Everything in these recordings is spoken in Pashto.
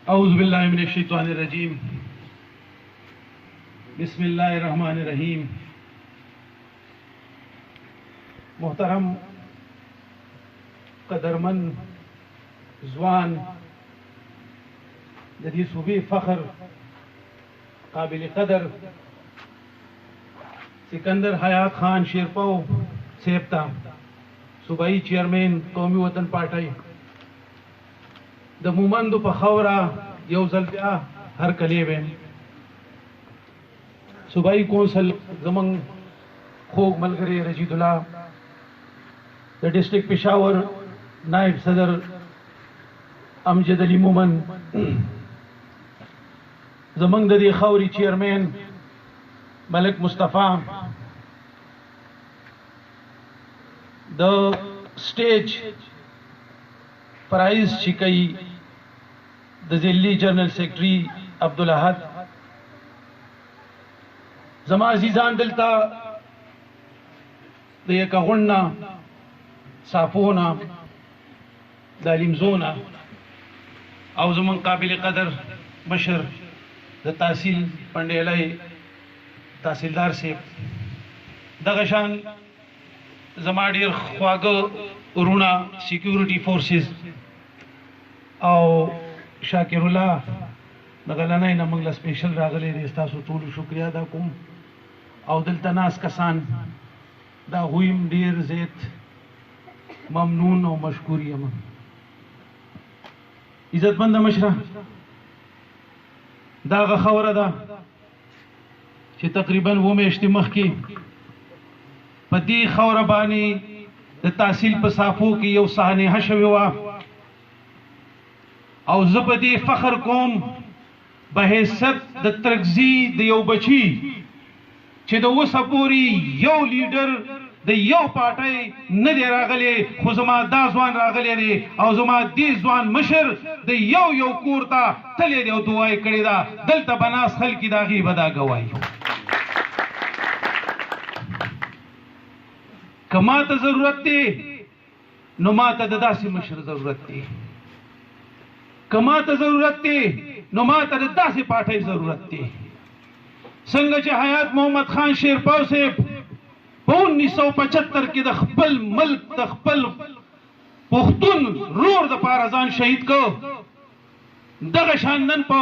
أعوذ بالله من الشيطان الرجيم بسم الله الرحمن الرحیم. محترم قدرمن ځوان د دې صوبې فخر قابل قدر سکندر حیات خان شیرپو صاحب ته صوبایي چیئرمین قومي وطن پارټۍ د مومندو په خوره یو ځل بیا هرکلی ویم. صوبایي کونسل زمونږ خوږ ملګری رشید الله، د ډسټرکټ پېښور نائب صدر امجد علي مومن، زمونږ د دې خاورې چیئرمین ملک مصطفی، د سټیج پرایز چې کوي د ضلعي جنرال سیکرټري عبدالاحد، زما عزیزان دلته د یکغونه صافونه د لیمزونه او زمون قابل قدر مشر د تحصیل پنډیلای تحصیلدار صاحب، دغه شان زما ډیر خواږه ورونه سکیورټي فورسز او شاکر الله دغلنای نه موږ له سپیشل راغلي دي. تاسو ټول شکریا ادا کوم او دلته ناس کسان دا هویم ډیر زیات ممنون او مشکور یم. عزتمند مشره، دا خبره ده چې تقریبا و میاشتې مخکې په دې خوره باندې د تحصیل په صافو کې یو سانحه شوې وه او زه په دې فخر کوم په حیثیت د ترکزي د یو بچي چې د اوسه پورې یو لیډر د یو پارټۍ نه دی راغلی، خو زما دا ځوان راغلی دی او زما دې ځوان مشر د یو کور ته تللی دی او دعا یې کړې ده. دلته به ناست خلک دي، د هغې به دا ګوایي. که ما ته ضرورت دی نو ما ته د داسې مشر ضرورت دی، که ما ته ضرورت دی نو ما ته د داسې پارټۍ ضرورت دی. څنګه چې حیات محمد خان شیرپو صاحب په 1975 کې د خپل ملک د خپل پښتون رور د پاره ځان شهید کو، دغه شان نن په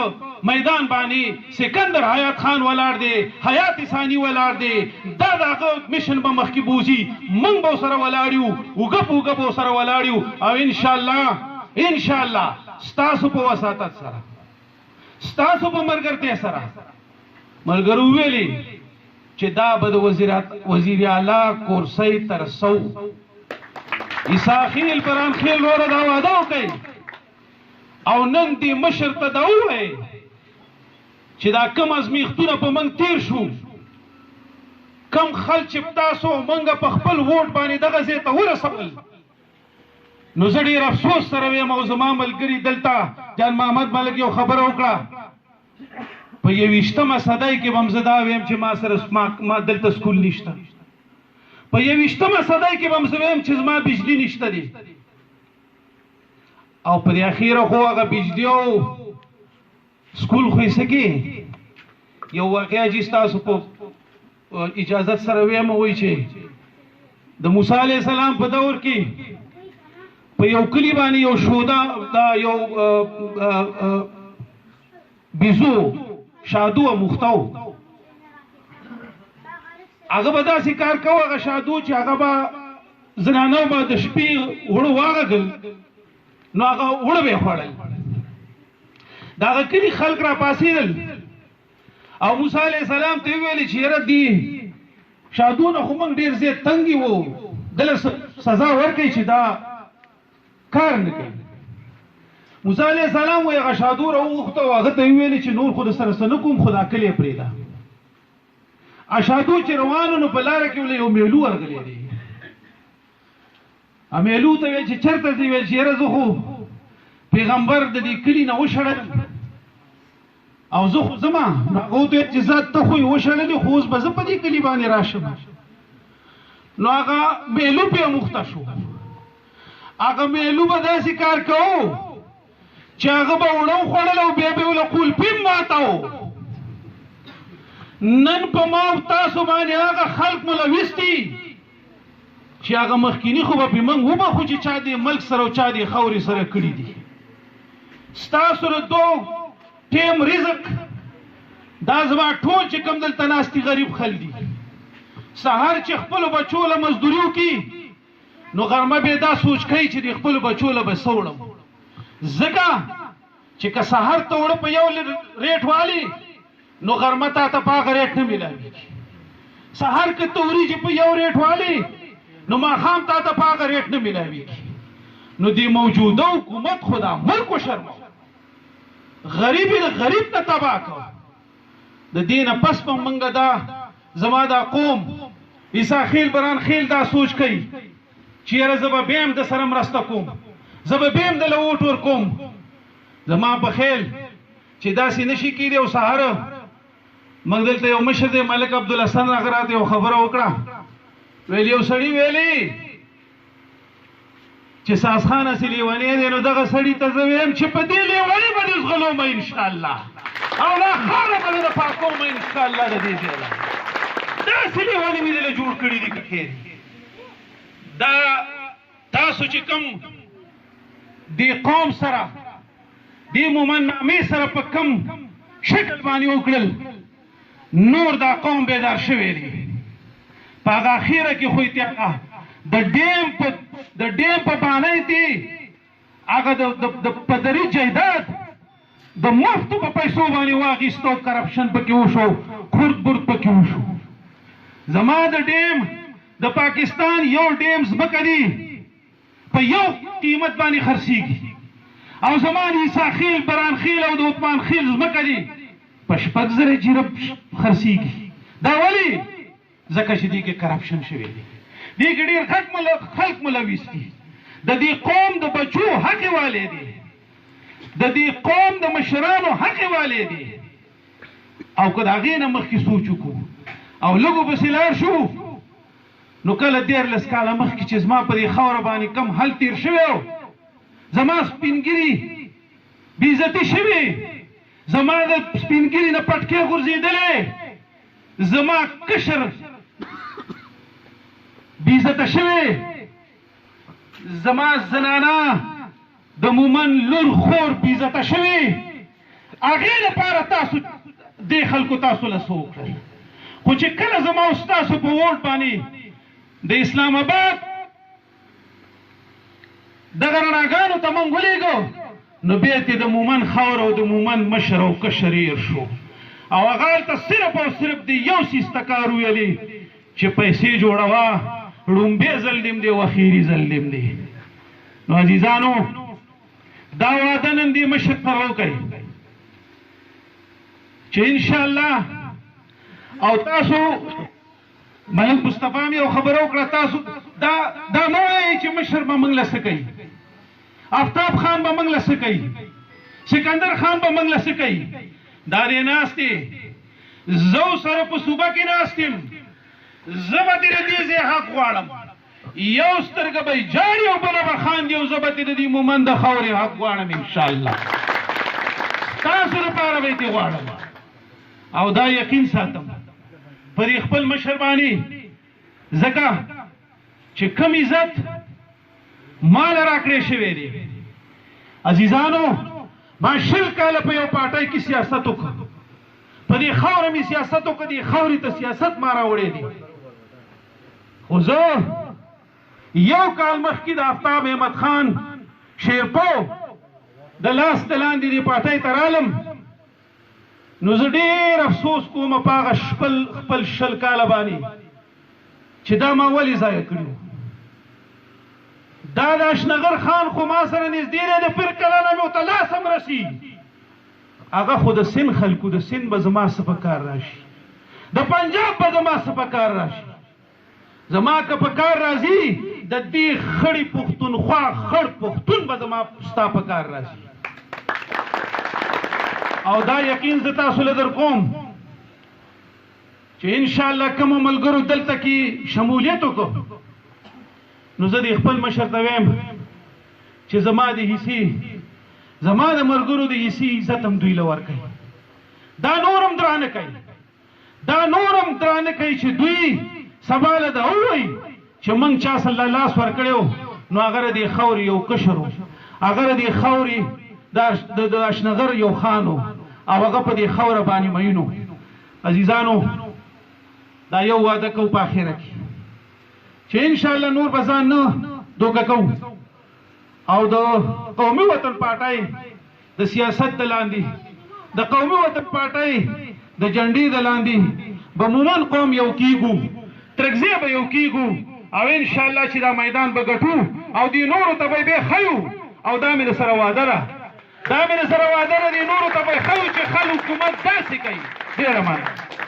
میدان باندې سکندر حیات خان ولاړ دی، حیات ثانی ولاړ دی. دا دغه میشن به مخکې بوزي، موږ به سره ولاړ یو، وګپ به سره ولاړ یو او ان شاء الله ستاسو په وساتت سره، ستاسو په مرګرتیا سره ملګرو ویلي چې دا به د وزیر اعلی کورسۍ تر سو عیساخیل پرانخیل وره دا واده وکړي او نن دې مشر ته دا ووایي چې دا کم ازمیښتونه په موږ تیر شو، کم خلک چې تاسو موږ په خپل ووټ باندې دغه ځای ته ورسول، نو زه ډېر افسوس سره ویم او زما ملګري دلته جان محمد ملک یو خبره وکړه په 21مه صدۍ کې به هم زه دا ویم چې ما دلته سکول نشته، په 21مه صدۍ کې به هم زه ویم چې زما بجلی نشته دی او په دې اخیره خو هغه بجلی او سکول خو یې څه کې یو واقعه چې ستاسو په اجازت سره ویم وایي چې د موسی علیه السلام په دور کې په یو کلي باندې یو شوده دا یو بیزو شادو او مختو هغه به داسې کار کوه، هغه شادو چې هغه به زنانو به د شپې وړو واغږل نو هغه وړه به یې خوړل. د هغه کلي خلک را پاڅېدل او موسی علیه السلام ته یې ویلې چې یاره دې شادونه خو موږ ډېر زیات تنګي وو، دله سزا ورکړئ چې دا کار نه کوي. موسی علیه السلام وایي هغه شادو راوغوښته او هغه ته یې ویلې چې نور خو د سره څه نه کوم، خو دا کلی یې پرېږده. شادو چې روانو نو په لاره کې ولې یو میلو ورغلی دی، میلو ته ویل چې چېرته ځې؟ ویل چې یاره زه خو پیغمبر د دې کلي نه وشړلم او زه خو ځمه. نو هغه ورته ویل چې ځه ته خو یې وشړلې خو اوس به زه په دې کلي باندې راشم. نو هغه میلو پې مخته شو، هغه میلو به داسې کار کوو چې هغه به وړو خوړل او بیا به له قلفي ماتاو. نن په ما او تاسو باندې هغه خلق ملوث دي چې هغه مخکینی خو به موږ وبخو چې چا دې ملک سره او چا دې خاورې سره کړي دي. ستاسو له دو ټیم رزق دا زما ټول چې کوم دلته ناستي غریب خل دي. سهار چې خپلو بچو له مزدوري وکړي نو غرمه به دا سوچ کوي چې د خپلو بچو له به څه وړم. ځکه چې که سهار ته وړه په یو ریټ والي نو غرمه تا ته په هغه ریټ نه میلاوېږي. سهار که ته وریجې په یو ریټ والي نو ماښام تا ته په هغه ریټ نه میلاوېږي. نو د موجوده حکومت خو دا ملک وشرمو، غریب یې غریب ته تباه کړو. د دې نه پس په موږ دا زما دا قوم عیسی خیل بران خیل دا سوچ کوي چې یاره زه به بیا هم د سره مرسته کوم، زه به بیا هم دله ووټ ورکوم. زما په خیل چې داسې نشي کېدی. او سهار موږ دلته یو مشر دی ملک عبدالحسن راغه راته یو خبره وکړه، ویل یو سړي ویلي چې ساسخان اصلي لیونی دی. نو دغه سړي ته زه ویم چې په دې لیوني به دې زغلوم انشاءالله او دا خاوره به دې پاکوم انشاءالله. د دې ځای له داسې لیوني مې دله جوړ کړي دي که خیر. دا تاسو چې کوم دې قوم سره دې مومنامې سره په کم شکل باندې وکړل نور دا قوم بیدار شوی دی. په هغه اخیره کې خو اتحاد د ډیم په بانۍ دی هغه د پدري جایداد د مفتو په پیسو باندې واخیستو، کرپشن پکې وشو، خورد برد پکې وشو. زما د ډیم د پاکستان یو ډیم ځمکه دی په یو قیمت باندې خرڅېږي او زما د عیسی خیل بران خیل او د عثمان خیل ځمکه دی په 6,000 جریب خرڅېږي. دا ولې؟ ځکه چې دې کې کرپشن شوی دی، دې کې ډېر خلق ملوث دي. د دې قوم د بچو حق والي دي، د دې قوم د مشرانو حق والي دي. او که د هغې نه مخکې سوچ وکړو او لږو پسې لاړ شو نو کله 13 کاله مخکې چې زما په دې خاوره باندې کم حل تیر شوی و، زما سپینګري بې عزتي شوي، زما د سپینګري نه پټکې غورځېدلې، زما کشر بې عزته شوی، زما زنانه د مومن لور خور بې عزته شوي. هغې لپاره تاسو دې خلکو تاسو له څه وکړل. خو چې کله زما او ستاسو په ووټ باندې د اسلام آباد دغه رڼاګانو ته موږ ولېږو نو بیا ترې د مومن خاوره او د مومن مشر او کشر هېر شو او هغه هلته صرف او صرف د یو څیز ته کار ویلي چې پیسې جوړوه، ړومبی ځل دې دی او اخري ځل دې دی. نو عزیزانو دا وعده نن دې مشر سره وکړئ چې انشاءالله. او تاسو ملک مصطفی مې یو خبره وکړه، تاسو دا مه وایئ چې مشر به موږ له څه کوي، آفتاب خان به موږ له څه کوي، سکندر خان به موږ له څه کوي. دا دې ناست دی، زه سره په صوبه کې ناست یم، زه به دې د دې ځای حق غواړم. یو سترګه به یې جاړي او بله به خاندي او زه به دې د دې مومن د خاورې حق غواړم انشاءالله. ستاسو لپاره به یې دې غواړم او دا یقین ساتم پر خپل مشر باندې، ځکه چې کم عزت مال راکړی شوی دی. عزیزانو ما 20 کاله په یو پارټۍ کې سیاست وکړ، په دې خاوره مې سیاست وکړ، دې خاورې ته سیاست ما راوړی دی. خو زه یو کال مخکې د آفتاب احمد خان شیرپو د لاس د لاندې دې پارټۍ ته رالم نو زه ډېر افسوس کوم په هغه خپل 20 کاله باندې چې دا ما ولې ضایع کړي. دا د اشنغر خان خو ما سره نږدې دی، د پیر کلانه مې ورته لاس هم رسي. هغه خو د سند خلکو، د سند به زما څه په کار راشي، د پنجاب به زما څه په کار راشي. زما که په کار راځي د دې خړې پښتونخوا خړ پښتون به زما ستا په کار راشي. او دا یقین زه تاسو له در کوم چې انشاءالله کومو ملګرو دلته کې شمولیت وکړو نو زه د خپل مشر ته ویم چې زما د حصې زما د مرګرو د ایسی عزت هم دوی لور کوي دا نورم درانه کوي چې دوی سباله دا وای چې موږ چا صلی الله لاس ور کړو نو هغه د خوري یو کشرو هغه د خوري د اشنغر یو خانو او هغه په دې خوره باندې مینو عزیزانو دا یو وعده کو په اخره کې چې ان شاء الله نور بزان نه دوکه کو او د قومي وطن پارټای د سیاست د لاندې د قومي وطن پارټای د جنډې د لاندې بمومن قوم یو کیګو ترګزی به یو کیګو او ان شاء الله چې دا میدان به ګټو او دی نورو ته به خیو او دا مې سره وعده ده دی نورو ته به خیو چې خلک حکومت داسې کوي ډیره مننه